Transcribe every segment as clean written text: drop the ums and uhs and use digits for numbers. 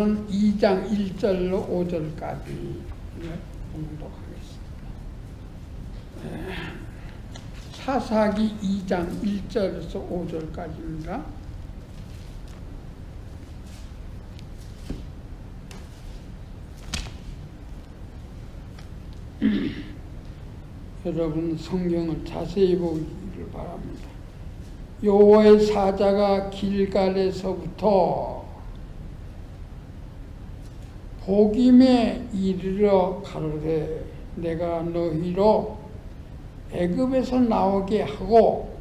그것은 2장 1절로 5절까지 공독하겠습니다. 사사기 2장 1절에서 5절까지입니다. 여러분 성경을 자세히 보기를 바랍니다. 여호와의 사자가 길갈에서부터 보김에 이르러 가로되 내가 너희로 애굽에서 나오게 하고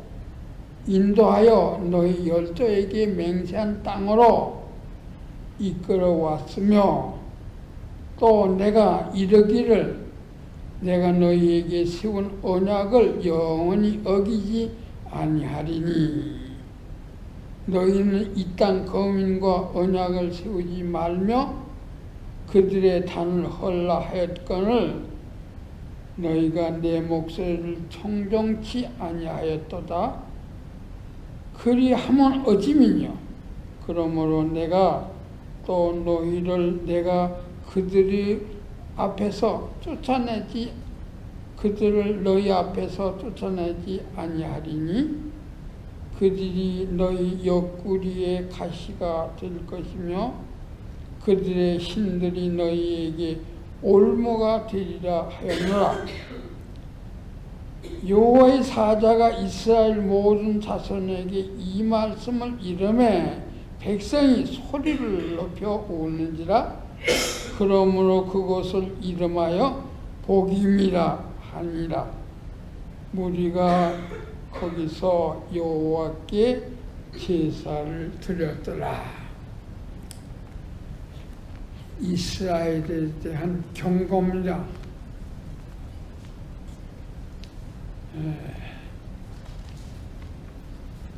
인도하여 너희 열조에게 맹세한 땅으로 이끌어왔으며 또 내가 이르기를 내가 너희에게 세운 언약을 영원히 어기지 아니하리니 너희는 이 땅 거민과 언약을 세우지 말며 그들의 단을 헐라 하였거늘 너희가 내 목소리를 청종치 아니하였도다. 그리하면 어찌미뇨. 그러므로 내가 또 너희를 내가 그들이 앞에서 쫓아내지 그들을 너희 앞에서 쫓아내지 아니하리니 그들이 너희 옆구리의 가시가 될 것이며 그들의 신들이 너희에게 올무가 되리라 하였노라. 여호와의 사자가 이스라엘 모든 자손에게 이 말씀을 이르매 백성이 소리를 높여 우는지라. 그러므로 그곳을 이름하여 보김이라 하니라. 무리가 거기서 여호와께 제사를 드렸더라. 이스라엘에 대한 경고입니다.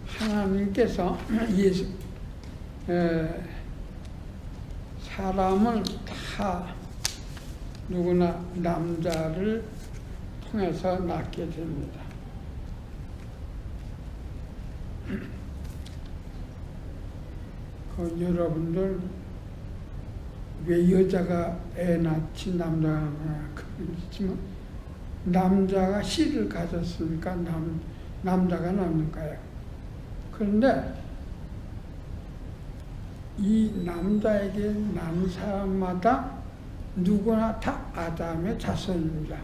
하나님께서 사람을 다 누구나 남자를 통해서 낳게 됩니다. 여러분들 왜 여자가 애 낳지 남자가 낳나 그렇지만 남자가 씨를 가졌으니까 남자가 낳는 거예요. 그런데 이 남자에게 난 사람마다 누구나 다 아담의 자손입니다.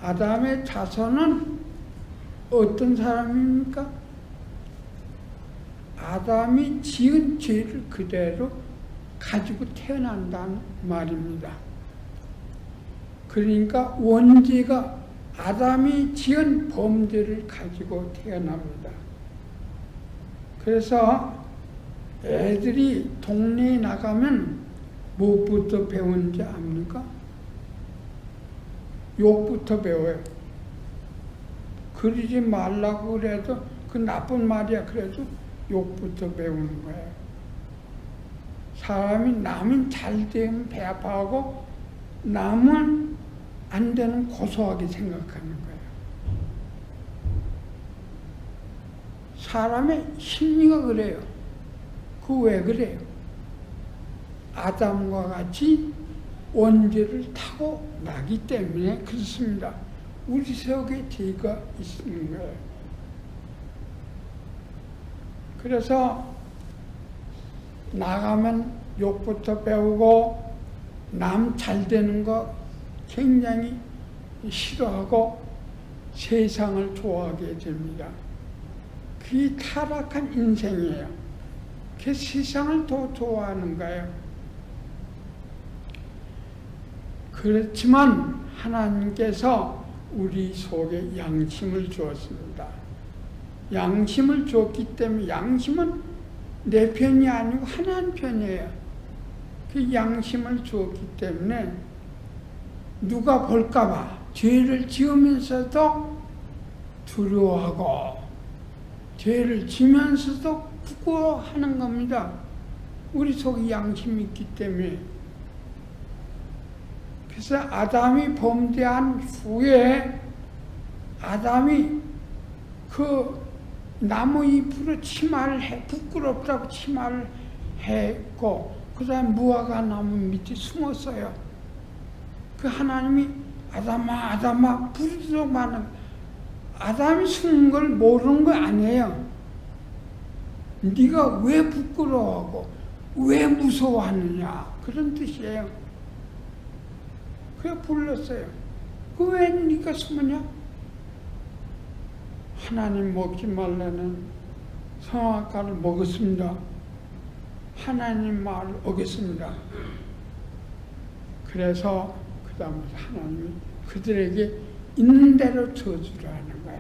아담의 자손은 어떤 사람입니까? 아담이 지은 죄를 그대로 가지고 태어난다는 말입니다. 그러니까 원죄가 아담이 지은 범죄를 가지고 태어납니다. 그래서 애들이 동네에 나가면 무엇부터 배우는지 압니까? 욕부터 배워요. 그러지 말라고 그래도 그 나쁜 말이야 그래도 욕부터 배우는 거예요. 사람이 남은 잘 되면 배 아파하고 남은 안 되는 고소하게 생각하는 거예요. 사람의 심리가 그래요. 그 왜 그래요? 아담과 같이 원죄를 타고 나기 때문에 그렇습니다. 우리 속에 죄가 있는 거예요. 그래서 나가면 욕부터 배우고 남 잘 되는 거 굉장히 싫어하고 세상을 좋아하게 됩니다. 그게 타락한 인생이에요. 그 세상을 더 좋아하는 거예요. 그렇지만 하나님께서 우리 속에 양심을 주었습니다. 양심을 주었기 때문에 양심은 내 편이 아니고 하나님 편이에요. 그 양심을 주었기 때문에 누가 볼까봐 죄를 지으면서도 두려워하고 죄를 지면서도 부끄러워하는 겁니다. 우리 속에 양심이 있기 때문에. 그래서 아담이 범죄한 후에 아담이 그 나무 잎으로 치마를 부끄럽다고 치마를 했고 그 다음에 무화과 나무 밑에 숨었어요. 그 하나님이 아담아 아담아 부르짖어 많은 아담이 숨은 걸 모르는 거 아니에요. 네가 왜 부끄러워하고 왜 무서워하느냐 그런 뜻이에요. 그래 불렀어요. 그 왜 네가 숨으냐? 하나님 먹지 말라는 선악과를 먹었습니다. 하나님 말을 어겼습니다. 그래서 그 다음부터 하나님이 그들에게 있는 대로 저주를 하는 거야.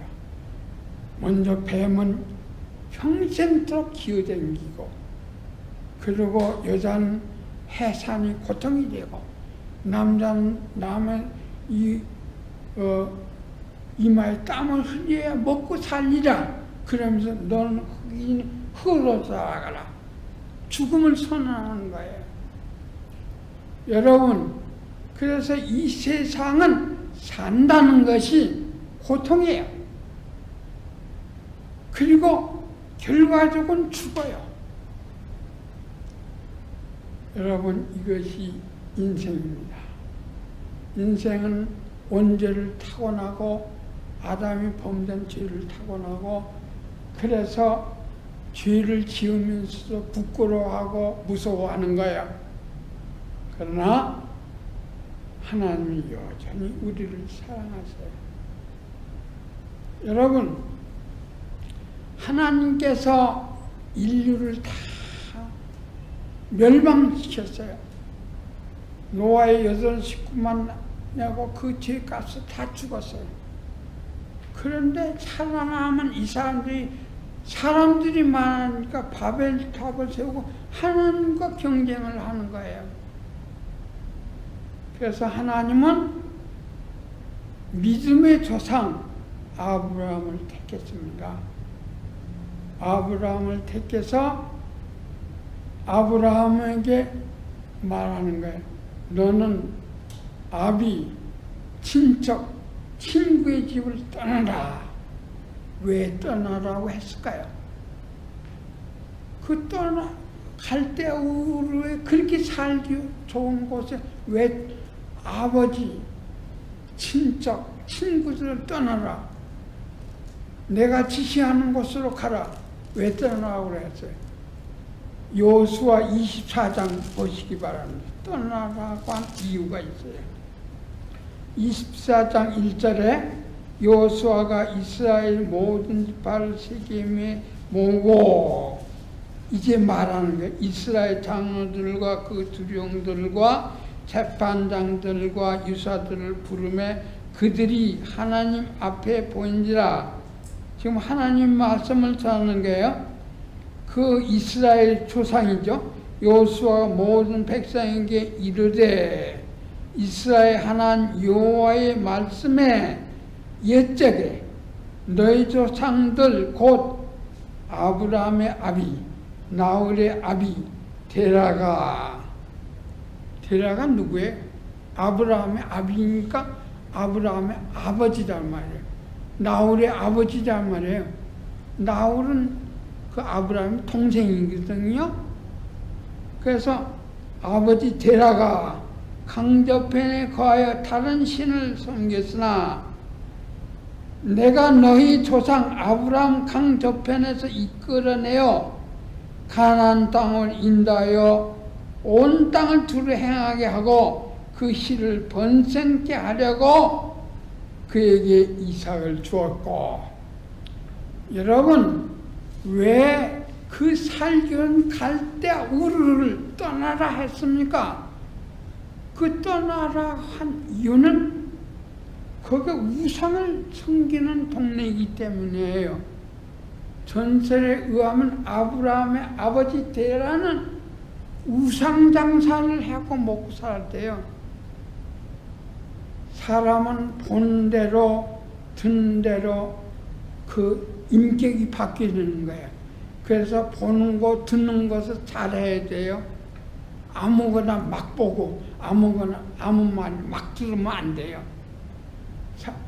먼저 뱀은 평생토록 기어다니고 그리고 여자는 해산이 고통이 되고 남자는 남의 이마에 땀을 흘려야 먹고 살리라. 그러면서 너는 흙으로 살아가라. 죽음을 선언하는 거예요. 여러분, 그래서 이 세상은 산다는 것이 고통이에요. 그리고 결과적으로는 죽어요. 여러분, 이것이 인생입니다. 인생은 원죄를 타고나고 아담이 범된 죄를 타고나고 그래서 죄를 지으면서도 부끄러워하고 무서워하는 거예요. 그러나 하나님이 여전히 우리를 사랑하세요. 여러분, 하나님께서 인류를 다 멸망시켰어요. 노아의 8 식구만 내고 그 죄값을 다 죽었어요. 그런데 살아남은 이 사람들이 많으니까 바벨탑을 세우고 하나님과 경쟁을 하는 거예요. 그래서 하나님은 믿음의 조상 아브라함을 택했습니다. 아브라함을 택해서 아브라함에게 말하는 거예요. 너는 아비, 친척, 친구의 집을 떠나라. 왜 떠나라고 했을까요? 그 갈대우르에 그렇게 살기 좋은 곳에 왜 아버지, 친척, 친구들을 떠나라. 내가 지시하는 곳으로 가라. 왜 떠나라고 그랬어요? 여호수아 24장 보시기 바랍니다. 떠나라고 한 이유가 있어요. 24장 1절에 여호수아가 이스라엘 모든 지파를 세겜에 모으고 이제 말하는 거예요. 이스라엘 장로들과 그 두령들과 재판장들과 유사들을 부르매 그들이 하나님 앞에 보인지라. 지금 하나님 말씀을 전하는 거예요. 그 이스라엘 조상이죠. 여호수아가 모든 백성에게 이르되 이스라엘 하나님 여호와의 말씀에 옛적에 너희 조상들 곧 아브라함의 아비 나홀의 아비 데라가 누구예요? 아브라함의 아비니까 아브라함의 아버지란 말이에요. 나홀의 아버지란 말이에요. 나홀은 그 아브라함의 동생이거든요. 그래서 아버지 데라가 강저편에 거하여 다른 신을 섬겼으나 내가 너희 조상 아브라함 강저편에서 이끌어내어 가나안 땅을 인도하여 온 땅을 두루 행하게 하고 그 씨를 번성케 하려고 그에게 이삭을 주었고. 여러분, 왜 그 살기는 갈대우르를 떠나라 했습니까? 그 떠나라 한 이유는 거기 우상을 섬기는 동네이기 때문이에요. 전설에 의하면 아브라함의 아버지 데라는 우상 장사를 하고 먹고 살았대요. 사람은 본 대로 든 대로 그 인격이 바뀌는 거예요. 그래서 보는 거 듣는 것을 잘해야 돼요. 아무거나 막 보고 아무거나 아무 말 막 들으면 안 돼요.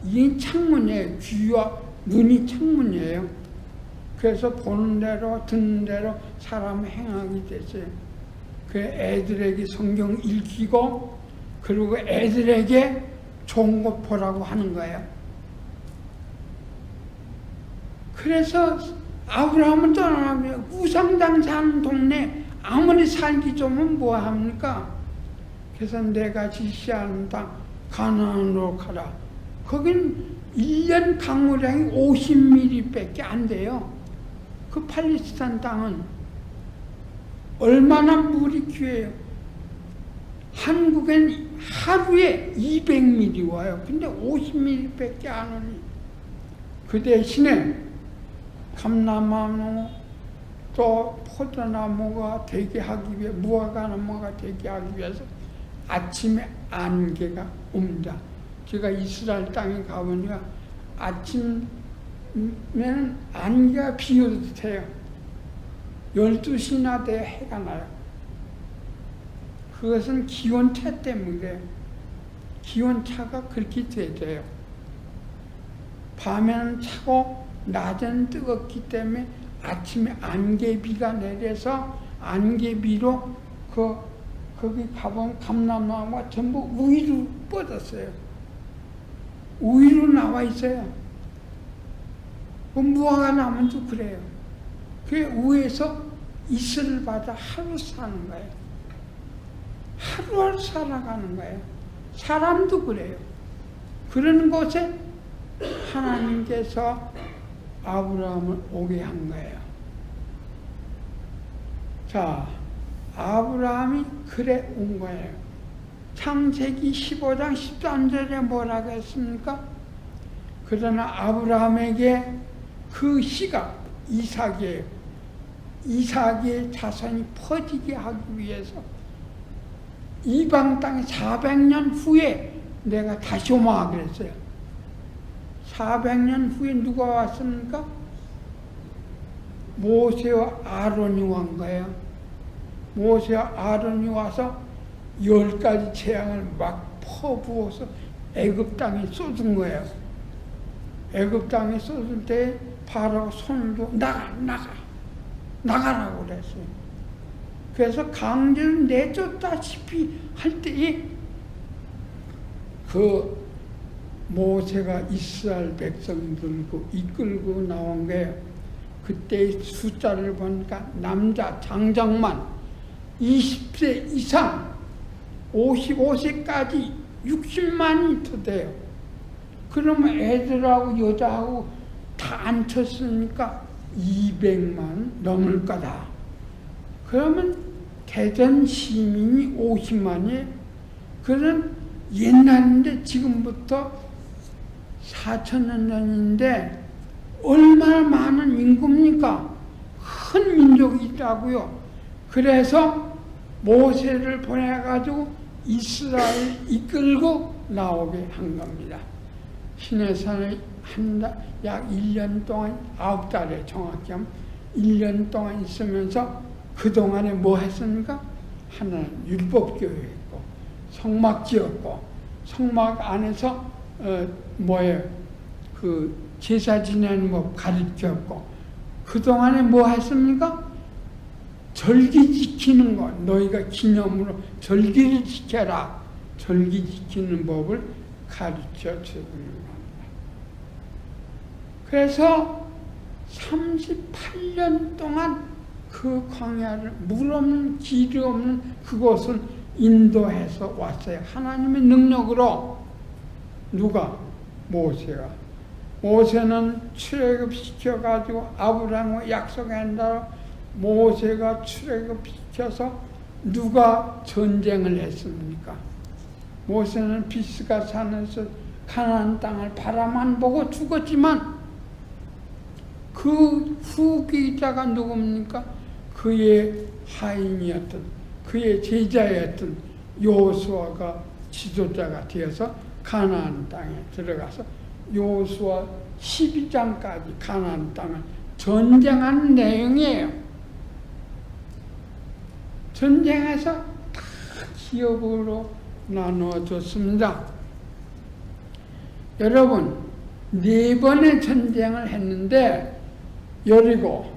이 창문이에요. 귀와 눈이 창문이에요. 그래서 보는 대로 듣는 대로 사람을 행하게 됐어요. 그 애들에게 성경 읽히고 그리고 애들에게 좋은 것 보라고 하는 거예요. 그래서 아브라함은 떠나면 우상당 사는 동네 아무리 살기 좋으면 뭐합니까? 그래서 내가 지시하는 땅 가나안으로 가라. 거긴 1년 강우량이 50mm밖에 안 돼요. 그 팔레스타인 땅은 얼마나 물이 귀해요. 한국엔 하루에 200mm 와요. 근데 50mm밖에 안 오니. 그 대신에 감나무 또 포도나무가 되게 하기 위해 무화과나무가 되게 하기 위해서 아침에 안개가 옵니다. 제가 이스라엘 땅에 가보니까 아침에는 안개가 비오듯 해요. 12시나 돼 해가 나요. 그것은 기온차 때문에 기온차가 그렇게 돼요. 밤에는 차고 낮에는 뜨겁기 때문에 아침에 안개비가 내려서 안개비로 거기 가보면 감나무가 전부 우위로 뻗었어요. 우위로 나와 있어요. 무화과 나무도 그래요. 그 위에서 이슬을 받아 하루 사는 거예요. 하루하루 살아가는 거예요. 사람도 그래요. 그런 곳에 하나님께서 아브라함을 오게 한 거예요. 자, 아브라함이 그래 온 거예요. 창세기 15장 13절에 뭐라고 했습니까? 그러나 아브라함에게 그 씨가 이삭이에요. 이삭의 자손이 퍼지게 하기 위해서 이방 땅에 400년 후에 내가 다시 오마 그랬어요. 400년 후에 누가 왔습니까? 모세와 아론이 온 거예요. 모세와 아론이 와서 10가지 재앙을 막 퍼부어서 애굽 땅에 쏟은 거예요. 애굽 땅에 쏟을 때 바로 손을 들고 나가라고 그랬어요. 그래서 강제로 내쫓다시피 할 때에 그 모세가 이스라엘 백성들고 이끌고 나온 거예요. 그때의 숫자를 보니까 남자 장정만 20세 이상 55세까지 60만이 더 돼요. 그러면 애들하고 여자하고 다 안 쳤으니까 200만 넘을 거다. 그러면 대전 시민이 50만이에요. 그런 옛날인데 지금부터 4,000년 전인데 얼마나 많은 인구입니까? 큰 민족이 있다고요. 그래서 모세를 보내가지고 이스라엘 이끌고 나오게 한 겁니다. 시내산에 약 1년 동안 9달에 정확히 하면 1년 동안 있으면서 그동안에 뭐 했습니까? 하나는 율법교육했고 성막 지었고 성막 안에서 그 제사 지내는 법 가르쳤고 그동안에 뭐 했습니까? 절기 지키는 것, 너희가 기념으로 절기를 지켜라. 절기 지키는 법을 가르쳐 주는 겁니다. 그래서 38년 동안 그 광야를 물 없는 길이 없는 그곳을 인도해서 왔어요. 하나님의 능력으로. 누가? 모세가. 모세는 출애굽시켜가지고 아브라함과 약속한 대로 모세가 출애굽시켜서 누가 전쟁을 했습니까? 모세는 비스가 산에서 가나안 땅을 바라만 보고 죽었지만 그 후계자가 누굽니까? 그의 하인이었던 그의 제자였던 여호수아가 지도자가 되어서 가나안 땅에 들어가서 여호수아 12장까지 가나안 땅을 전쟁하는 내용이에요. 전쟁에서 다 기업으로 나누어졌습니다. 여러분, 4번의 전쟁을 했는데 여리고,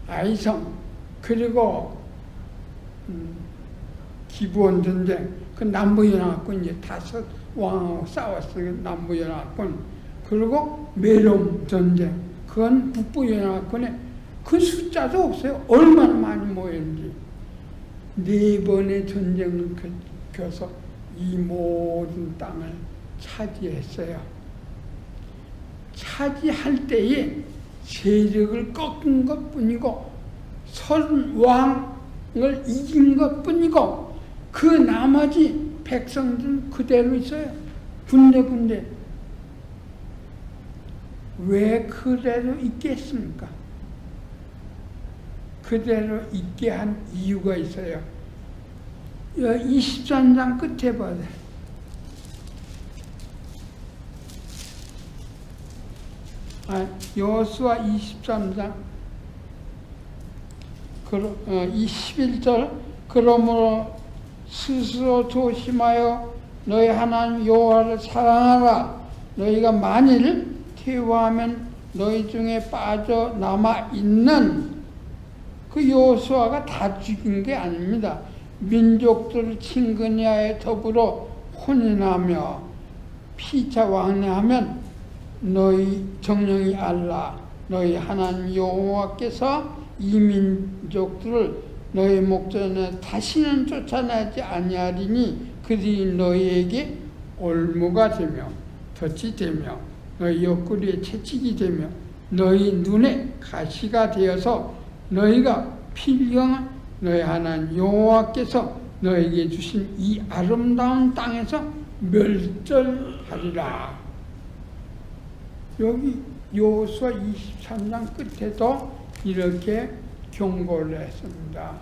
아이성, 그리고 기부원 전쟁, 그 남부연합군 이제 5 왕하고 싸웠어요. 남부연합군. 그리고 매롬 전쟁, 그건 북부연합군에 그 숫자도 없어요. 얼마나 많이 모였는지. 4번의 전쟁을 겪어서 이 모든 땅을 차지했어요. 차지할 때에 세력을 꺾은 것 뿐이고 선왕을 이긴 것 뿐이고 그 나머지 백성들은 그대로 있어요. 군데군데. 왜 그대로 있겠습니까? 그대로 있게 한 이유가 있어요. 23장 끝에 봐요. 여호수아 23장 21절 그러므로 스스로 조심하여 너희 하나님 여호와를 사랑하라. 너희가 만일 퇴화하면 너희 중에 빠져남아 있는 그 여호수아가 다 죽인 게 아닙니다. 민족들을 친근히하여 더불어 혼인하며 피차 왕래하면 너희 정령이 알라. 너희 하나님 여호와께서 이 민족들을 너희 목전에 다시는 쫓아내지 아니하리니 그들이 너희에게 올무가 되며 덫이 되며 너희 옆구리에 채찍이 되며 너희 눈에 가시가 되어서 너희가 필경한 너희 하나님 여호와께서 너희에게 주신 이 아름다운 땅에서 멸절하리라. 여기 여호수아 23장 끝에도 이렇게 경고를 했습니다.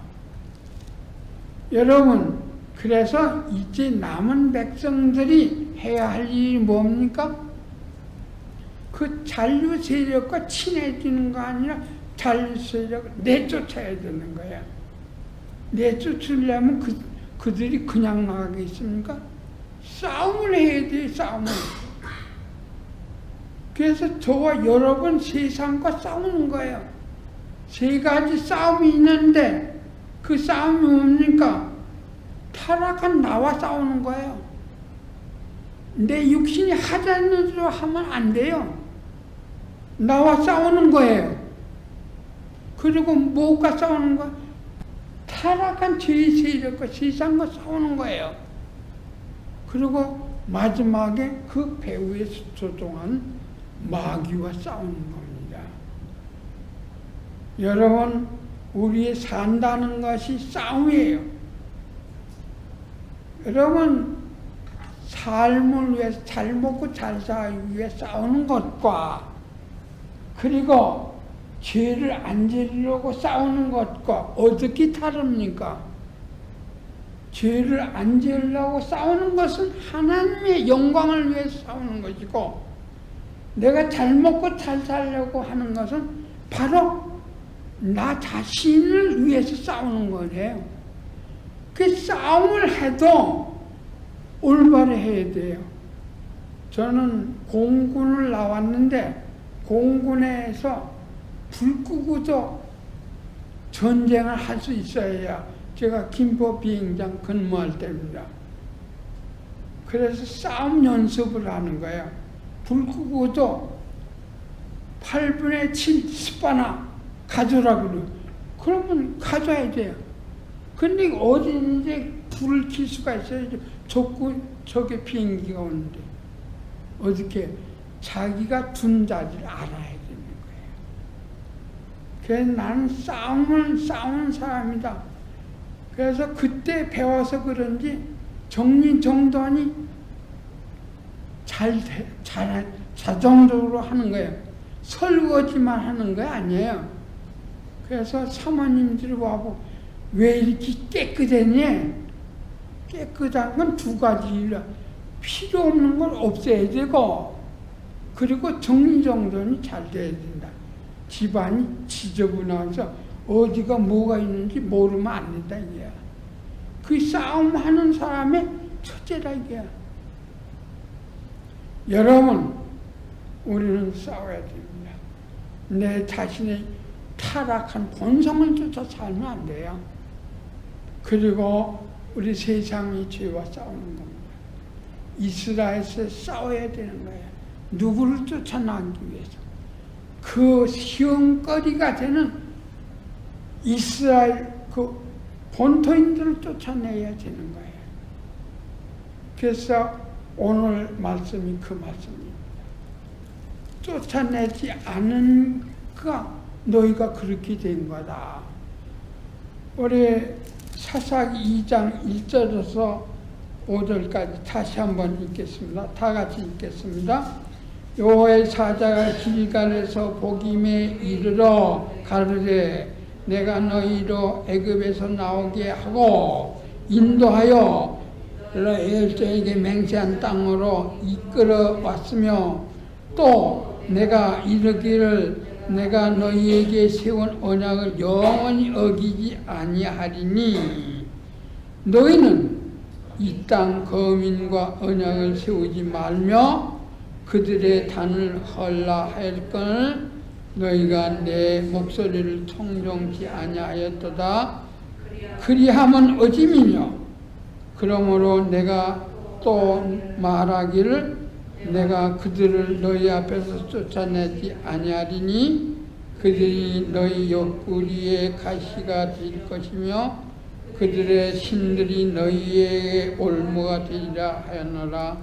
여러분, 그래서 이제 남은 백성들이 해야 할 일이 뭡니까? 그 잔류 세력과 친해지는 거 아니라 잔류 세력을 내쫓아야 되는 거야. 내쫓으려면 그들이 그냥 나가겠습니까? 싸움을 해야 돼, 싸움을. 그래서 저와 여러분 세상과 싸우는 거예요. 3가지 싸움이 있는데 그 싸움이 뭡니까? 타락한 나와 싸우는 거예요. 내 육신이 하자는 대로 하면 안 돼요. 나와 싸우는 거예요. 그리고 뭐가 싸우는 거야? 타락한 죄의 세력과 세상과 싸우는 거예요. 그리고 마지막에 그 배후에 조종한 마귀와 싸우는 겁니다. 여러분, 우리의 산다는 것이 싸움이에요. 여러분, 삶을 위해서 잘 먹고 잘 살기 위해 싸우는 것과 그리고 죄를 안 지으려고 싸우는 것과 어떻게 다릅니까? 죄를 안 지으려고 싸우는 것은 하나님의 영광을 위해서 싸우는 것이고 내가 잘 먹고 잘 살려고 하는 것은 바로 나 자신을 위해서 싸우는 거예요. 그 싸움을 해도 올바로 해야 돼요. 저는 공군을 나왔는데 공군에서 불 끄고도 전쟁을 할 수 있어야 제가 김포 비행장 근무할 때입니다. 그래서 싸움 연습을 하는 거예요. 불 끄고도 8분의 7 스파나 가져라 그래요. 그러면 가져야 돼요. 근데 어디 이제 불을 킬 수가 있어요. 저게 비행기가 오는데. 어떻게 자기가 둔 자리를 알아야 되는 거예요. 그래서 나는 싸우는 사람이다. 그래서 그때 배워서 그런지 정리정돈이 자동적으로 하는 거예요. 설거지만 하는 거 아니에요. 그래서 사모님들이 와보고 왜 이렇게 깨끗하니? 깨끗한 건 2가지라. 필요 없는 걸 없애야 되고 그리고 정리정돈이 잘 돼야 된다. 집안이 지저분해서 어디가 뭐가 있는지 모르면 안 된다 이게야. 그 싸움하는 사람의 첫째다 이게야. 여러분, 우리는 싸워야 됩니다. 내 자신의 타락한 본성을 쫓아 살면 안 돼요. 그리고 우리 세상이 죄와 싸우는 겁니다. 이스라엘에서 싸워야 되는 거예요. 누구를 쫓아나기 위해서. 그 시험거리가 되는 이스라엘 그 본토인들을 쫓아내야 되는 거예요. 그래서 오늘 말씀이 그 말씀입니다. 쫓아내지 않은가 너희가 그렇게 된 거다. 우리 사사기 2장 1절에서 5절까지 다시 한번 읽겠습니다. 다 같이 읽겠습니다. 여호와의 사자가 길갈에서 복임에 이르러 가르되 내가 너희로 애굽에서 나오게 하고 인도하여 엘자에게 맹세한 땅으로 이끌어 왔으며 또 내가 이르기를 내가 너희에게 세운 언약을 영원히 어기지 아니하리니 너희는 이 땅 거민과 언약을 세우지 말며 그들의 단을 헐라 하였거늘 너희가 내 목소리를 청종치 아니하였도다. 그리함은 어짐이뇨. 그러므로 내가 또 말하기를 내가 그들을 너희 앞에서 쫓아내지 아니하리니 그들이 너희 옆구리에 가시가 될 것이며 그들의 신들이 너희의 올무가 되리라 하였노라.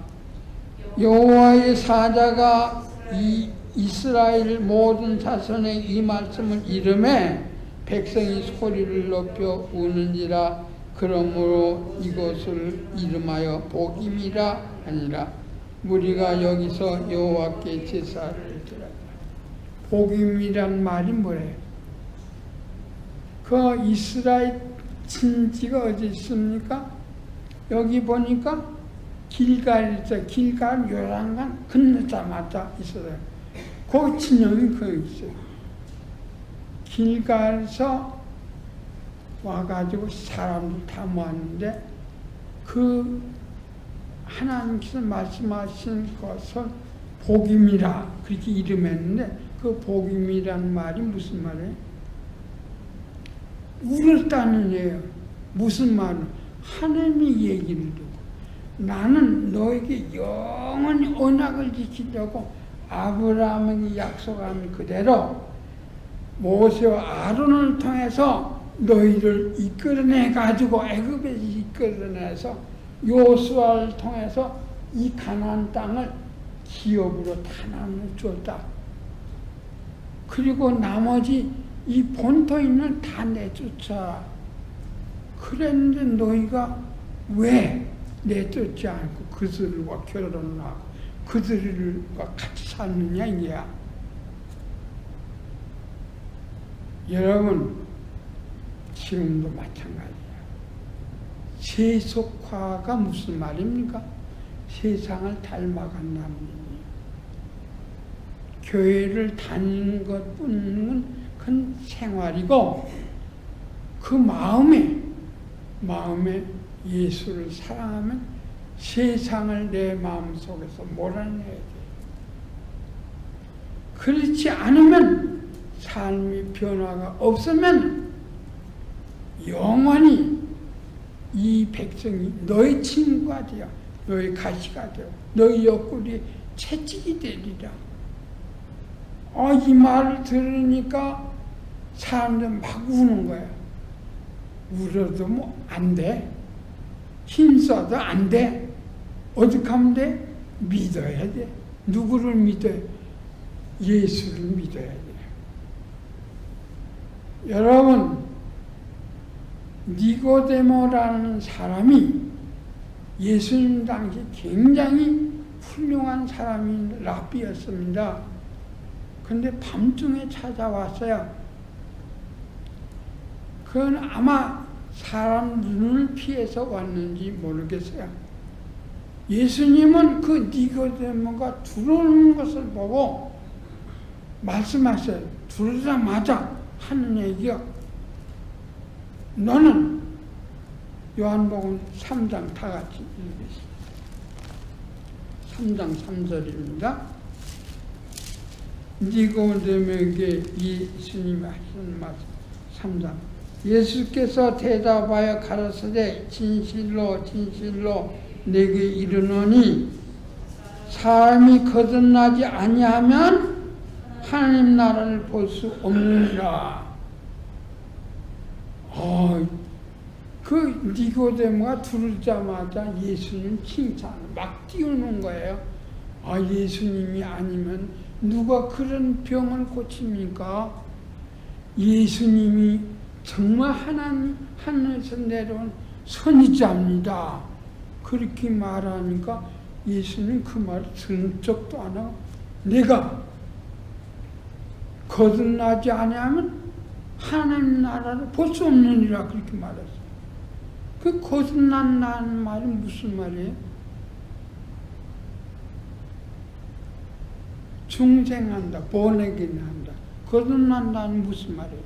여호와의 사자가 이 이스라엘 모든 자손의 이 말씀을 이름에 백성이 소리를 높여 우는지라. 그러므로 이곳을 이름하여 복임이라 하니라. 우리가 여기서 여호와께 제사를 드렸다. 복임이란 말이 뭐래요? 그 이스라엘 친지가 어디 있습니까? 여기 보니까 길갈 있어. 길갈 요란강 건너자마자 있어요. 그 진영이 거기 있어요. 길갈에서 와가지고 사람들 다 모았는데 그 하나님께서 말씀하신 것을 복임이라 그렇게 이름했는데 그 복임이란 말이 무슨 말이에요? 울었다는 얘기예요. 무슨 말은 하나님이 얘기를 듣고 나는 너에게 영원히 언약을 지키려고 아브라함에게 약속한 그대로 모세와 아론을 통해서 너희를 이끌어내 가지고 애굽에서 이끌어내서 요수아를 통해서 이 가나안 땅을 기업으로 다 나눠 줬다. 그리고 나머지 이 본토인을 다 내쫓아. 그랬는데 너희가 왜 내쫓지 않고 그들과 결혼을 하고 그들과 같이 사느냐 이게야. 여러분 지금도 마찬가지야. 세속화가 무슨 말입니까? 세상을 닮아간다는 얘기예요. 교회를 다니는 것뿐은 그건 생활이고 그 마음에 예수를 사랑하면 세상을 내 마음속에서 몰아내야 돼. 그렇지 않으면 삶의 변화가 없으면 영원히 이 백성이 너희 친구가 되어 너희 가시가 되어 너희 옆구리에 채찍이 되리라. 이 말을 들으니까 사람들 막 우는 거야. 울어도 뭐 안 돼. 힘써도 안 돼. 어떻게 하면 돼? 믿어야 돼. 누구를 믿어야 돼? 예수를 믿어야 돼. 여러분, 니고데모라는 사람이 예수님 당시 굉장히 훌륭한 사람인 랍비였습니다. 근데 밤중에 찾아왔어요. 그건 아마 사람 눈을 피해서 왔는지 모르겠어요. 예수님은 그 니고데모가 들어오는 것을 보고 말씀하셔요. 들어오자마자 하는 얘기가 너는 요한복음 3장 다 같이 읽겠습니다. 3장 3절입니다. 니고데모에게 예수님이 하시는 말씀 3장 예수께서 대답하여 가라사대 진실로 진실로 내게 이르노니 사람이 거듭나지 아니하면 하나님 나라를 볼 수 없느니라. 그 니고데모가 들으자마자 예수님 칭찬을 막 띄우는 거예요. 예수님이 아니면 누가 그런 병을 고칩니까? 예수님이 정말 하나님 하늘에서 내려온 선지자입니다. 그렇게 말하니까 예수님 그 말을 들은 적도 안 하고 내가 거듭나지 아니하면 하나님 나라를 볼 수 없느니라 그렇게 말했어요. 그 거듭난다는 말이 무슨 말이에요? 중생한다, born-again-한다. 거듭난다는 무슨 말이에요?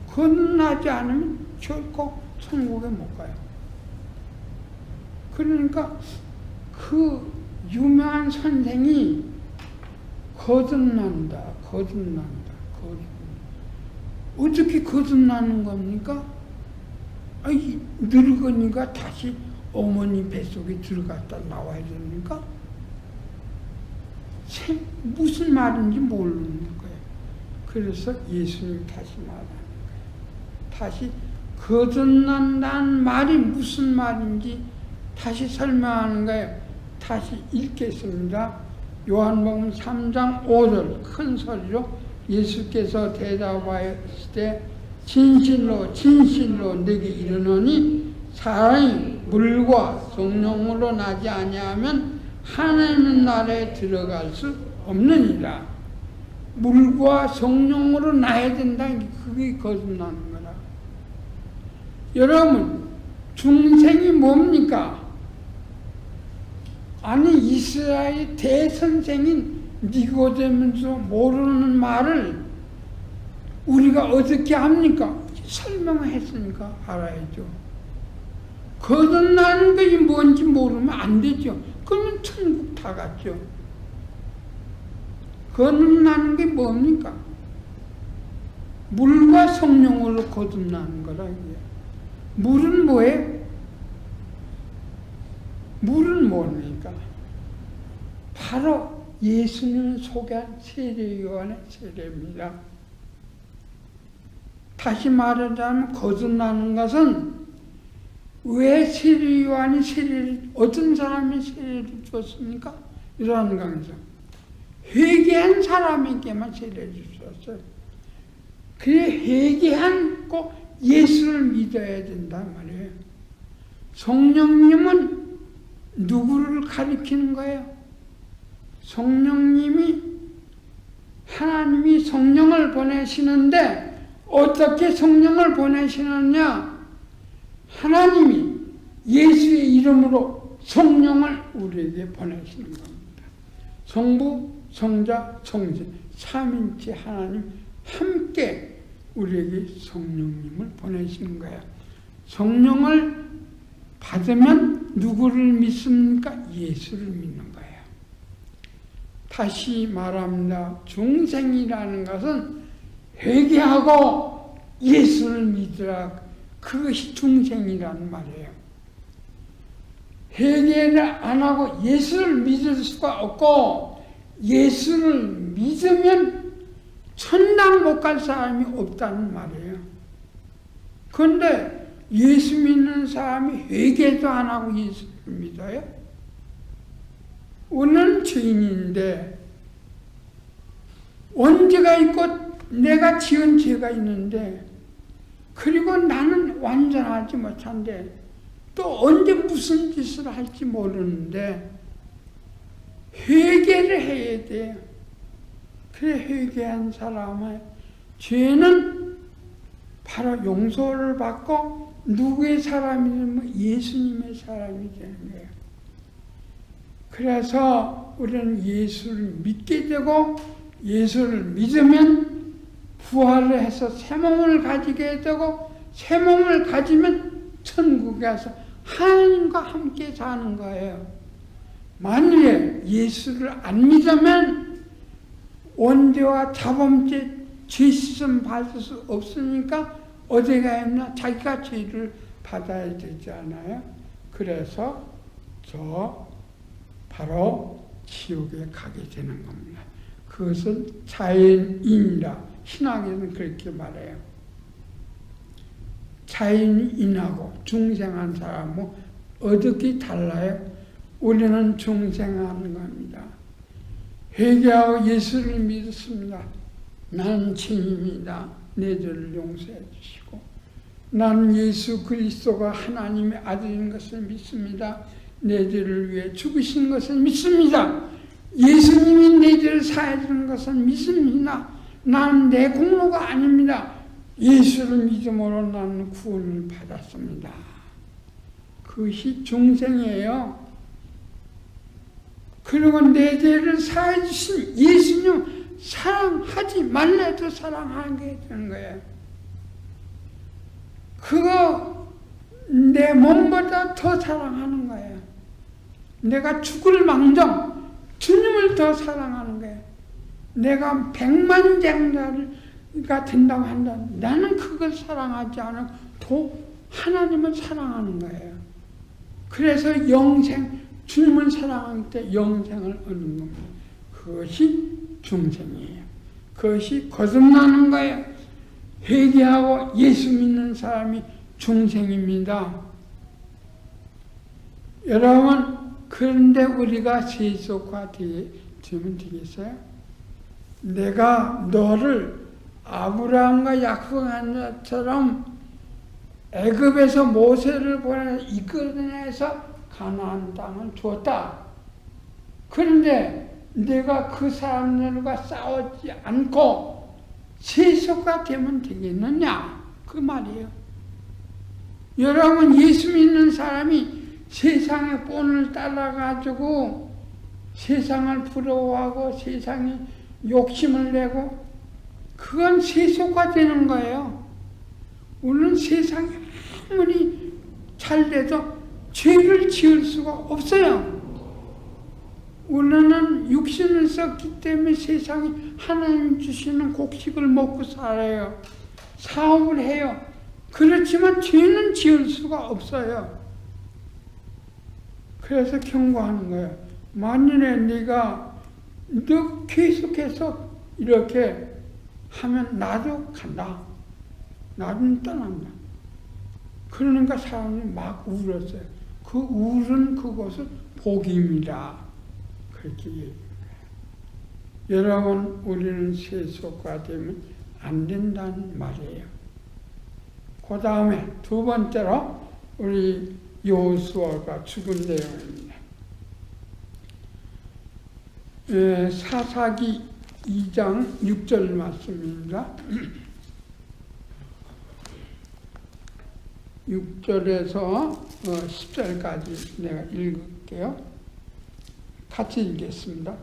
거듭나지 않으면 결코 천국에 못 가요. 그러니까 그 유명한 선생이 거듭난다. 어떻게 거듭나는 겁니까? 늙으니까 다시 어머니 뱃속에 들어갔다 나와야 됩니까? 무슨 말인지 모르는 거예요. 그래서 예수님이 다시 말하는 거예요. 다시 거듭난다는 말이 무슨 말인지 다시 설명하는 거예요. 다시 읽겠습니다. 요한복음 3장 5절 큰 소리로 예수께서 대답하시되 진실로 진실로 내게 이르노니 사람이 물과 성령으로 나지 아니하면 하나님 나라에 들어갈 수 없느니라. 물과 성령으로 나야 된다. 그게 거듭나는 거라. 여러분, 중생이 뭡니까? 아니 이스라엘 대선생인 니고데모도 모르는 말을 우리가 어떻게 합니까? 설명했으니까 알아야죠. 거듭나는 것이 뭔지 모르면 안 되죠. 그러면 천국 다 갔죠. 거듭나는 게 뭡니까? 물과 성령으로 거듭나는 거라. 물은 뭐예요? 물은 뭡니까? 바로 예수님을 소개한 세례 요한의 세례입니다. 다시 말하자면 거듭나는 것은 왜 세례 요한이 세례를 어떤 사람이 세례를 줬습니까? 이러한 강에서 회개한 사람에게만 세례를 줬어요. 그래 회개하고 예수를 믿어야 된단 말이에요. 성령님은 누구를 가리키는 거예요? 성령님이 하나님이 성령을 보내시는데 어떻게 성령을 보내시느냐? 하나님이 예수의 이름으로 성령을 우리에게 보내시는 겁니다. 성부, 성자, 성자, 삼위일체 하나님 함께 우리에게 성령님을 보내시는 거예요. 성령을 받으면 누구를 믿습니까? 예수를 믿는 거예요. 다시 말합니다. 중생이라는 것은 회개하고 예수를 믿으라. 그것이 중생이라는 말이에요. 회개를 안 하고 예수를 믿을 수가 없고 예수를 믿으면 천당 못 갈 사람이 없다는 말이에요. 그런데 예수 믿는 사람이 회개도 안 하고 예수를 믿어요? 우리는 죄인인데 언제가 있고 내가 지은 죄가 있는데 그리고 나는 완전하지 못한데 또 언제 무슨 짓을 할지 모르는데 회개를 해야 돼요. 그래 회개한 사람의 죄는 바로 용서를 받고 누구의 사람이면 예수님의 사람이 되는 거예요. 그래서 우리는 예수를 믿게 되고 예수를 믿으면 부활을 해서 새 몸을 가지게 되고 새 몸을 가지면 천국에 가서 하나님과 함께 사는 거예요. 만일에 예수를 안 믿으면 원죄와 자범죄 죄 씻음 받을 수 없으니까 어디 가있나 자기가 죄를 받아야 되지 않아요? 그래서 바로 지옥에 가게 되는 겁니다. 그것은 자연인이라 신학에는 그렇게 말해요. 자연인하고 중생한 사람은 어떻게 달라요? 우리는 중생하는 겁니다. 회개하고 예수를 믿었습니다. 나는 죄인입니다. 내 죄를 용서해 주시고 나는 예수 그리스도가 하나님의 아들인 것을 믿습니다. 내 죄를 위해 죽으신 것을 믿습니다. 예수님이 내 죄를 사해 주는 것을 믿습니다. 나는 내 공로가 아닙니다. 예수를 믿음으로 나는 구원을 받았습니다. 그것이 중생이에요. 그리고 내 죄를 사해 주신 예수님 사랑하지 말래도 사랑하게 되는 거예요. 그거 내 몸보다 더 사랑하는 거예요. 내가 죽을 망정 주님을 더 사랑하는 거예요. 내가 백만장자가 된다고 한다. 나는 그걸 사랑하지 않고 하나님을 사랑하는 거예요. 그래서 주님을 사랑할 때 영생을 얻는 겁니다. 그것이 중생이에요. 그것이 거듭나는 거예요. 회개하고 예수 믿는 사람이 중생입니다. 여러분, 그런데 우리가 세속화되면 되겠어요? 내가 너를 아브라함과 약속한 것처럼 애굽에서 모세를 보내 이끌어내서 가나안 땅을 주었다. 그런데 내가 그 사람들과 싸우지 않고 세속화 되면 되겠느냐? 그 말이에요. 여러분, 예수 믿는 사람이 세상의 본을 따라가지고 세상을 부러워하고 세상에 욕심을 내고 그건 세속화 되는 거예요. 우리는 세상이 아무리 잘 돼도 죄를 지을 수가 없어요. 우리는 육신을 썼기 때문에 세상에 하나님 주시는 곡식을 먹고 살아요. 사업을 해요. 그렇지만 죄는 지을 수가 없어요. 그래서 경고하는 거예요. 만일에 너 계속해서 이렇게 하면 나도 간다. 나도 떠난다. 그러니까 사람이 막 울었어요. 그 울은 그것은 복입니다. 그렇게 얘기해요. 여러분, 우리는 세속화되면 안 된다는 말이에요. 그 다음에 두 번째로 우리 여호수아가 죽은 내용입니다. 사사기 2장 6절 말씀입니다. 6절에서 10절까지 내가 읽을게요. 같이 읽겠습니다.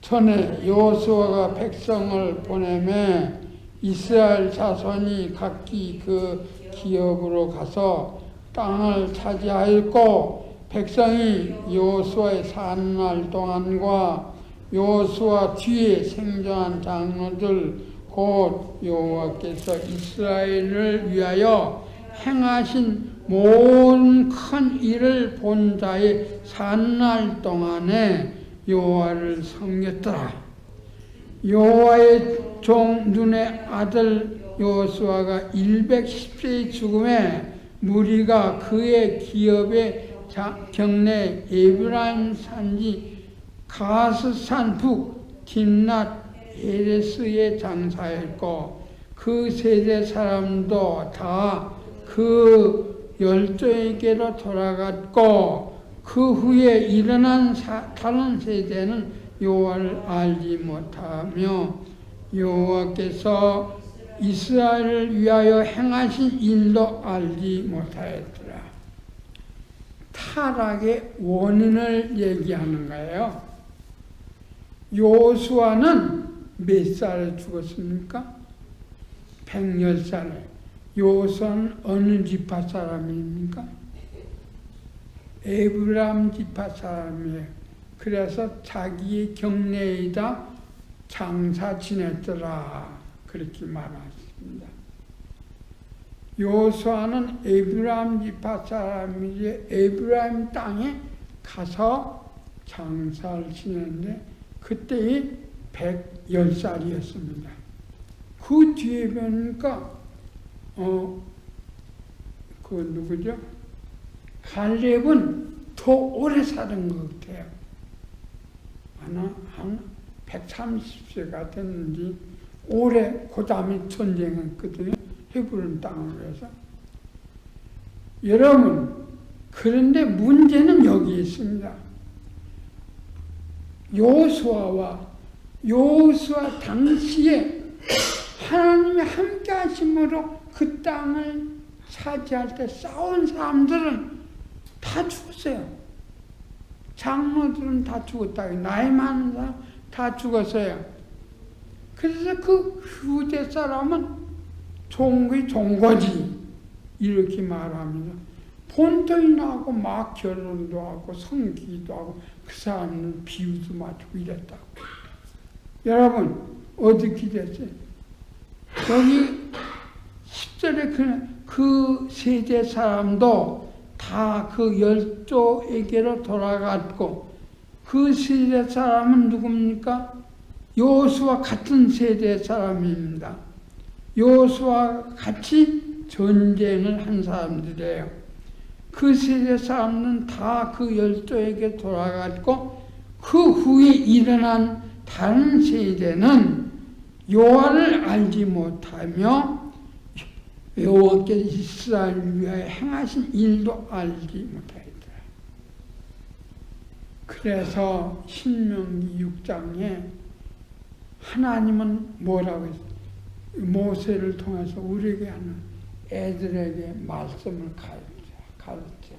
전에 여호수아가 백성을 보내매 이스라엘 자손이 각기 그 기업으로 가서 땅을 차지하였고 백성이 여호수아의 사는 날 동안과 여호수아 뒤에 생존한 장로들 곧 여호와께서 이스라엘을 위하여 행하신 모든 큰 일을 본 자의 사는 날 동안에 여호와를 섬겼더라. 여호와의 종 눈의 아들 여호수아가 110세의 죽음에 무리가 그의 기업의 경내 에브라임 산지 가스산 북 딥낫 에레스에 장사했고 그 세대 사람도 다 그 열조에게로 돌아갔고 그 후에 일어난 다른 세대는 여호와를 알지 못하며 여호와께서 이스라엘을 위하여 행하신 일도 알지 못하였더라. 타락의 원인을 얘기하는 거예요. 여호수아는 몇 살에 죽었습니까? 110살에. 여호수아는 어느 지파 사람입니까? 에브라임 지파 사람이에요. 그래서 자기의 경내에다 장사 지냈더라. 그렇게 말하십니다. 여호수아는 에브라임 지파 사람이지 에브라임 땅에 가서 장사를 지냈는데 그때이 110살이었습니다. 그 뒤에 보니까 그 누구죠? 갈렙은 더 오래 사는 것 같아요. 한 130세가 됐는지 오래 그 다음에 전쟁했거든요. 헤브론 땅으로 해서. 여러분, 그런데 문제는 여기 있습니다. 여호수아 당시에 하나님이 함께 하심으로 그 땅을 차지할 때 싸운 사람들은 다 죽었어요. 장로들은 다 죽었다. 나이 많은 사람 다 죽었어요. 그래서 그 후대 사람은 종거지 이렇게 말합니다. 본토이나 하고 막 결혼도 하고 성기도 하고 그 사람은 비유도 맞추고 이랬다고. 여러분 어떻게 됐어요? 여기 10절에 그 세대 사람도 다 그 12에게로 돌아갔고 그 세대 사람은 누굽니까? 여호수아 같은 세대 사람입니다. 여호수아와 같이 전쟁을 한 사람들이에요. 그 세대 사람은 다 그 12에게 돌아갔고 그 후에 일어난 다른 세대는 여호와를 알지 못하며 여호와께서 이스라엘을 위하여 행하신 일도 알지 못하였더라. 그래서 신명기 6장에 하나님은 뭐라고 했어요? 모세를 통해서 우리에게 하는 애들에게 말씀을 가르쳐.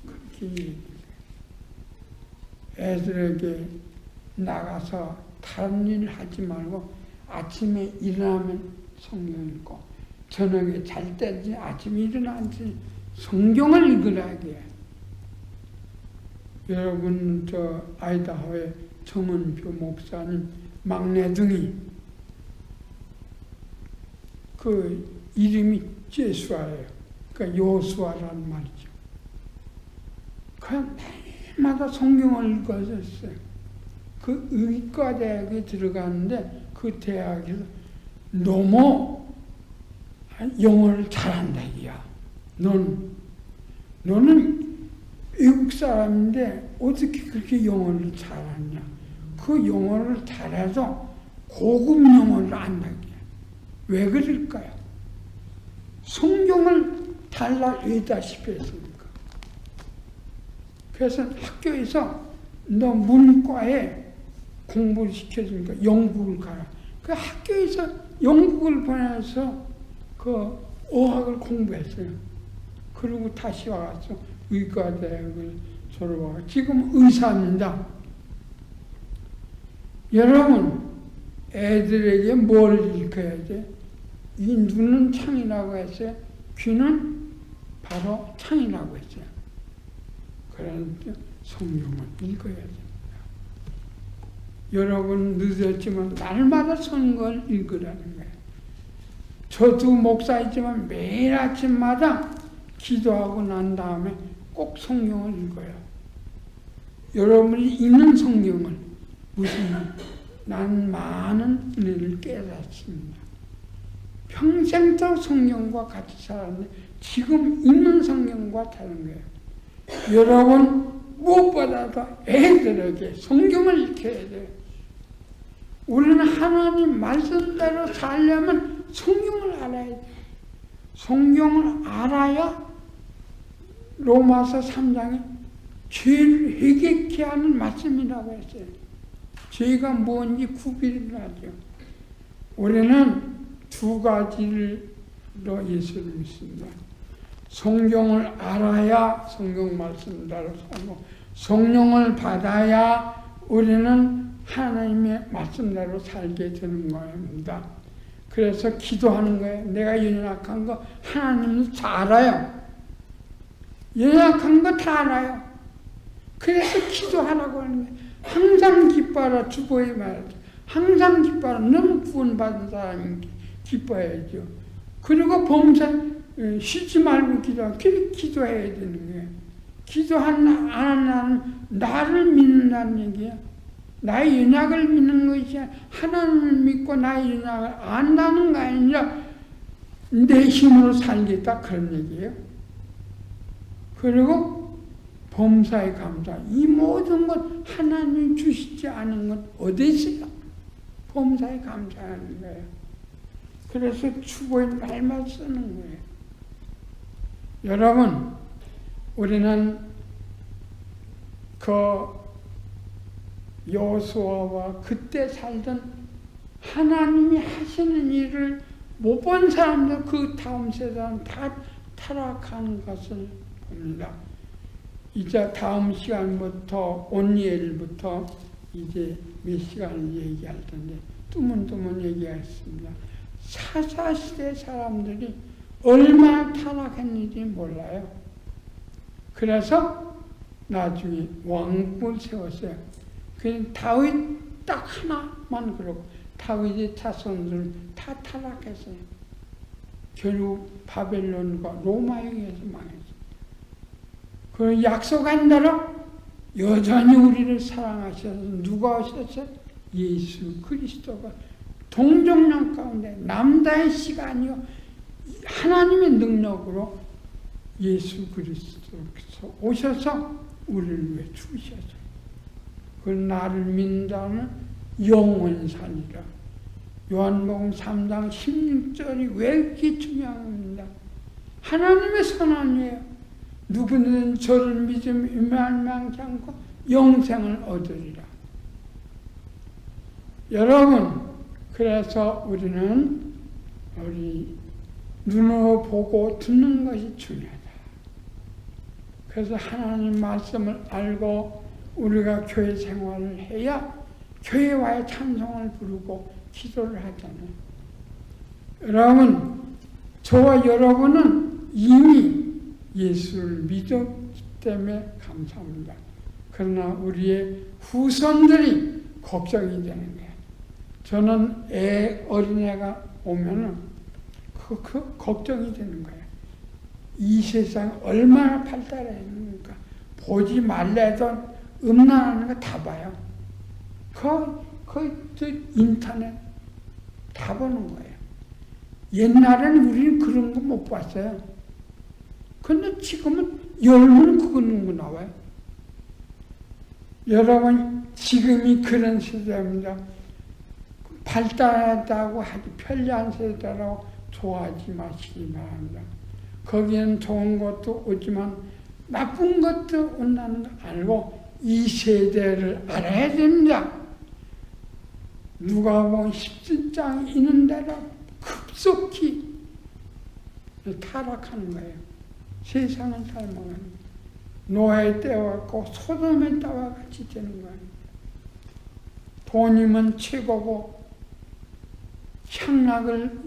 그렇게 얘기해요. 애들에게 나가서 다른 일을 하지 말고 아침에 일어나면 성경 읽고 저녁에 잘 때지 아침에 일어나지 성경을 읽으라 해요. 여러분 저 아이다호의 정은표 목사님 막내둥이 그 이름이 제수아예요. 그러니까 여호수아라는 말이죠. 그냥 매일마다 성경을 읽었어요. 그 의과대학에 들어갔는데 그 대학에서 너무 영어를 잘한다 이야. 너는 외국 사람인데 어떻게 그렇게 영어를 잘하냐. 그 영어를 잘해서 고급 영어를 안다 이야. 왜 그럴까요? 성경을 달라 외다시피 했으니까. 그래서 학교에서 너 문과에 공부를 시켜주니까 영국을 가라. 그 학교에서 영국을 보내서 그 어학을 공부했어요. 그리고 다시 와서 의과대학을 졸업하고 지금 의사입니다. 여러분 애들에게 뭘 읽어야 돼? 이 눈은 창이라고 했어요. 귀는 바로 창이라고 했어요. 그러니까 성경을 읽어야 됩니다. 여러분 늦었지만 날마다 성경을 읽으라는 거예요. 저도 목사이지만 매일 아침마다 기도하고 난 다음에 꼭 성경을 읽어요. 여러분이 읽는 성경을 무슨 난 많은 은혜를 깨닫습니다. 평생도 성경과 같이 살았는데 지금 읽는 성경과 다른 거예요. 여러분 무엇보다도 애들에게 성경을 읽혀야 돼요. 우리는 하나님 말씀대로 살려면 성경을 알아야 돼요. 성경을 알아야 로마서 3장에 죄를 회개케 하는 말씀이라고 했어요. 죄가 뭔지 구별을 하죠. 우리는 두 가지로 예수를 믿습니다. 성경을 알아야 성경 말씀대로 살고 성령을 받아야 우리는 하나님의 말씀대로 살게 되는 겁니다. 그래서 기도하는 거예요. 내가 연약한 거 하나님은 다 알아요. 연약한 거 다 알아요. 그래서 기도하라고 하는 거예요. 항상 기뻐하라 주보에 말하죠. 항상 기뻐하라. 너무 구원받은 사람이 기뻐해야죠. 그리고 범사 쉬지 말고 기도해야 되는 거예요. 기도 안 하는 나를 믿는다는 얘기예요. 나의 연약을 믿는 것이 하나님을 믿고 나의 연약을 안다는 거 아니라 내 힘으로 살겠다 그런 얘기예요. 그리고 범사에 감사. 이 모든 것 하나님이 주시지 않은 것 어디 있어요? 범사에 감사하는 거예요. 그래서 추고의 말만 쓰는 거예요. 여러분, 우리는 그 여호수아와 그때 살던 하나님이 하시는 일을 못 본 사람들, 그 다음 세대는 다 타락하는 것을 봅니다. 이제 다음 시간부터 온니엘부터 이제 몇 시간을 얘기할 텐데 뜨문뜨문 얘기하겠습니다. 사사시대 사람들이 얼마나 타락했는지 몰라요. 그래서 나중에 왕국을 세웠어요. 그 다윗 딱 하나만 그렇고 다윗의 자손들 다 타락했어요. 결국 바벨론과 로마에 의해서 망했어요. 그 약속한 대로 여전히 우리를 사랑하셔서 누가 오셨어요? 예수 그리스도가 동정령 가운데 남자의 시간이요 하나님의 능력으로 예수 그리스도께서 오셔서 우리를 위해 죽으셨어요. 그 나를 믿는다는 영원 살리라. 요한복음 3장 16절이 왜 이렇게 중요합니다. 하나님의 선언이에요. 누구든 저를 믿으면 멸망치 않고 영생을 얻으리라. 여러분, 그래서 우리는 우리 눈으로 보고 듣는 것이 중요하다. 그래서 하나님 말씀을 알고 우리가 교회 생활을 해야 교회와의 찬송을 부르고 기도를 하잖아요. 여러분, 저와 여러분은 이미 예수를 믿었기 때문에 감사합니다. 그러나 우리의 후손들이 걱정이 되는 거예요. 저는 어린애가 오면은 그 걱정이 되는 거예요. 이 세상 얼마나 발달했는가. 보지 말래도 음란하는 거 다 봐요. 인터넷 다 보는 거예요. 옛날에는 우리는 그런 거 못 봤어요. 근데 지금은 열면 그런 거 나와요. 여러분, 지금이 그런 시대입니다. 발달하다고 하기 편리한 세대라고 좋아하지 마시기 바랍니다. 거기는 좋은 것도 오지만 나쁜 것도 온다는 거 알고 이 세대를 알아야 됩니다. 누가복음 17장 있는 대로 급속히 타락하는 거예요. 세상은 살아가는 거예요. 노예 때와 같고 소돔의 때와 같이 되는 거예요. 돈이면 최고고 향락을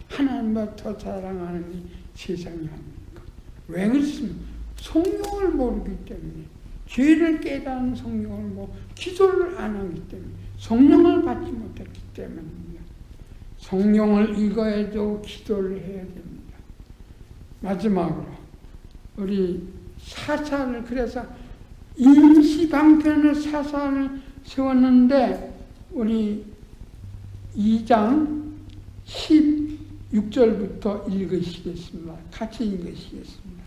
하나님보다 더 사랑하는 게 세상이 아닙니까? 왜 그렇습니까? 성령을 모르기 때문에, 죄를 깨닫는 성령을 모르고 기도를 안 하기 때문에, 성령을 받지 못했기 때문입니다. 성령을 읽어야죠. 기도를 해야 됩니다. 마지막으로 우리 사사를, 그래서 임시방편을 사사를 세웠는데 우리 2장 16절부터 읽으시겠습니다. 같이 읽으시겠습니다.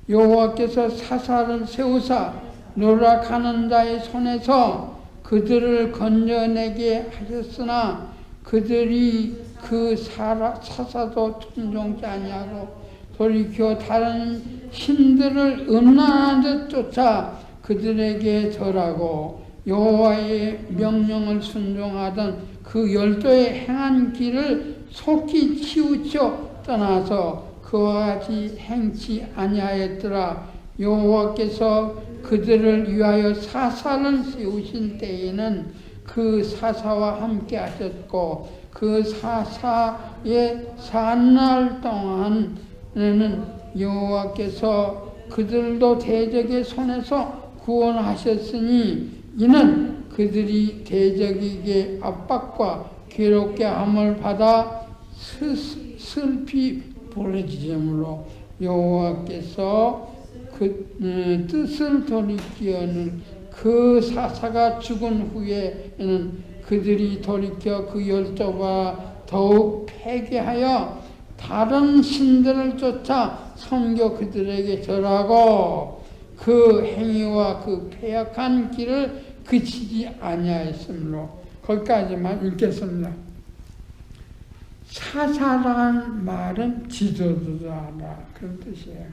여호와께서 사사를 세우사 노력하는 자의 손에서 그들을 건져내게 하셨으나 그들이 그 사사도 순종치 아니하고 돌이켜 다른 신들을 음란한 듯 쫓아 그들에게 절하고 여호와의 명령을 순종하던 그 열도의 행한 길을 속히 치우쳐 떠나서 그와 같이 행치 아니하였더라. 여호와께서 그들을 위하여 사사를 세우신 때에는 그 사사와 함께 하셨고 그 사사의 사날 동안에는 여호와께서 그들도 대적의 손에서 구원하셨으니 이는 그들이 대적에게 압박과 괴롭게 함을 받아 슬피 부르짖음으로 여호와께서 그 뜻을 돌이키어는 그 사사가 죽은 후에는 그들이 돌이켜 그 열조와 더욱 패괴하여 다른 신들을 쫓아 섬겨 그들에게 절하고 그 행위와 그 패역한 길을 그치지 아니하였으므로. 거기까지만 읽겠습니다. 사사라는 말은 지도자라 그런 뜻이에요.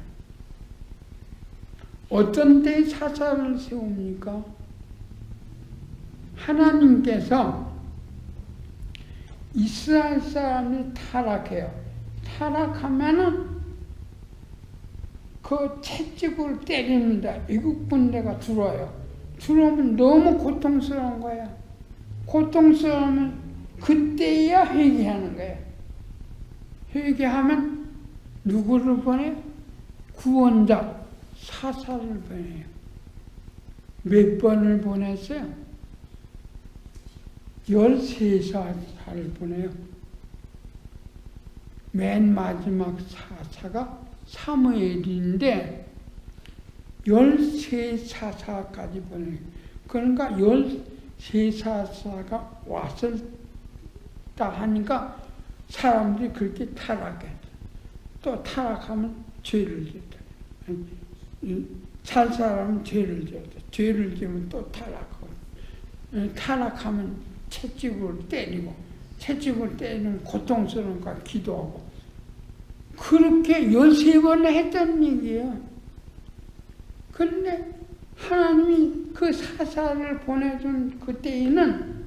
어떤 때에 사사를 세웁니까? 하나님께서 이스라엘 사람이 타락해요. 타락하면은 그 채찍을 때립니다. 애국 군대가 들어와요. 들어오면 너무 고통스러운 거야. 고통스러우면 그때야 회개하는 거야. 회개하면 누구를 보내요? 구원자, 사사를 보내요. 몇 번을 보냈어요? 13사사를 보내요. 맨 마지막 사사가 사무엘인데 13사사까지 보내요. 그러니까 13사사가 왔을 다 하니까 사람들이 그렇게 타락해. 또 타락하면 죄를 짓다. 살 사람은 죄를 짓다. 죄를 지으면 또 타락하고. 타락하면 채찍으로 때리고, 채찍으로 때리면 고통스러우니까 기도하고. 그렇게 13번 했던 얘기예요. 그런데 하나님이 그 사사를 보내준 그때에는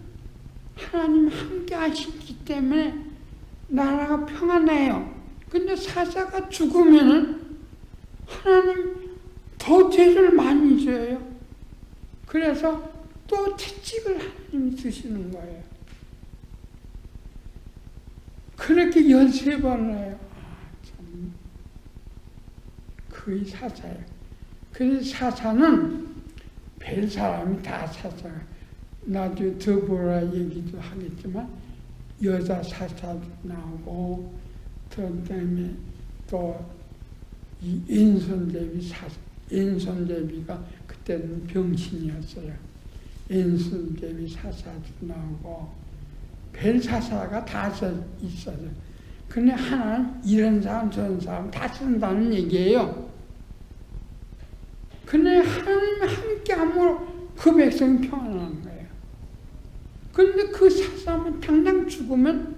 하나님 함께 하시기 때문에 나라가 평안해요. 근데 사사가 죽으면은 하나님 더 죄를 많이 져요. 그래서 또 채찍을 하나님이 드시는 거예요. 그렇게 13번을 해요. 참. 그게 사사예요. 그래서 사사는 별 사람이 다 사사가. 나중에 더 보라 얘기도 하겠지만 여자 사사도 나오고 그다음에 또 이 인손대비 사사, 인손대비가 그때는 병신이었어요. 인손대비 사사도 나오고 별 사사가 다 있어요. 근데 하나는 이런 사람 저런 사람 다 쓴다는 얘기예요. 근데 하나님이 함께함으로 그 백성이 평안한 거예요. 그런데 그 사람은 당장 죽으면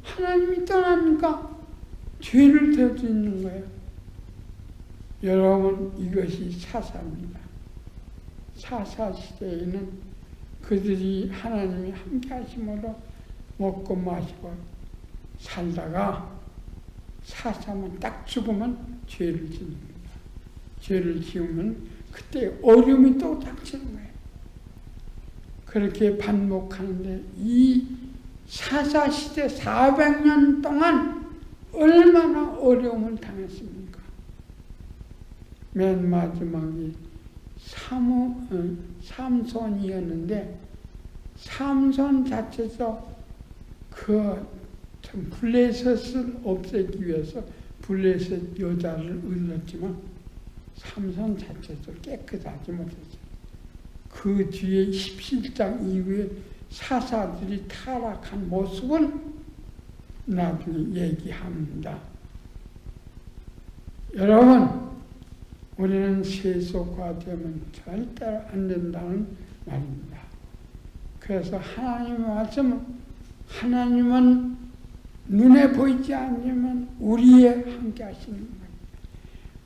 하나님이 떠나니까 죄를 더 짓는 거예요. 여러분, 이것이 사사입니다. 사사 시대에는 그들이 하나님이 함께 하심으로 먹고 마시고 살다가 사사만 딱 죽으면 죄를 짓습니다. 죄를 지으면 그때 어려움이 또 닥치는 거예요. 그렇게 반복하는데 이 사사시대 400년 동안 얼마나 어려움을 당했습니까? 맨 마지막이 삼손이었는데 삼손 자체도 참 블레셋을 없애기 위해서 블레셋 여자를 얻었지만 삼손 자체도 깨끗하지 못했어요. 그 뒤에 17장 이후에 사사들이 타락한 모습을 나중에 얘기합니다. 여러분, 우리는 세속화되면 절대로 안 된다는 말입니다. 그래서 하나님의 말씀은 하나님은 눈에 보이지 않지만 우리에 함께 하시는 거예요.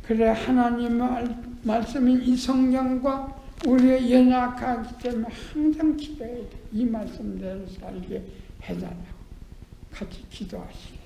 그래 하나님의 말씀인 이 성경과 우리의 연약하기 때문에 항상 기도해야 돼. 이 말씀대로 살게 해달라고 같이 기도하시기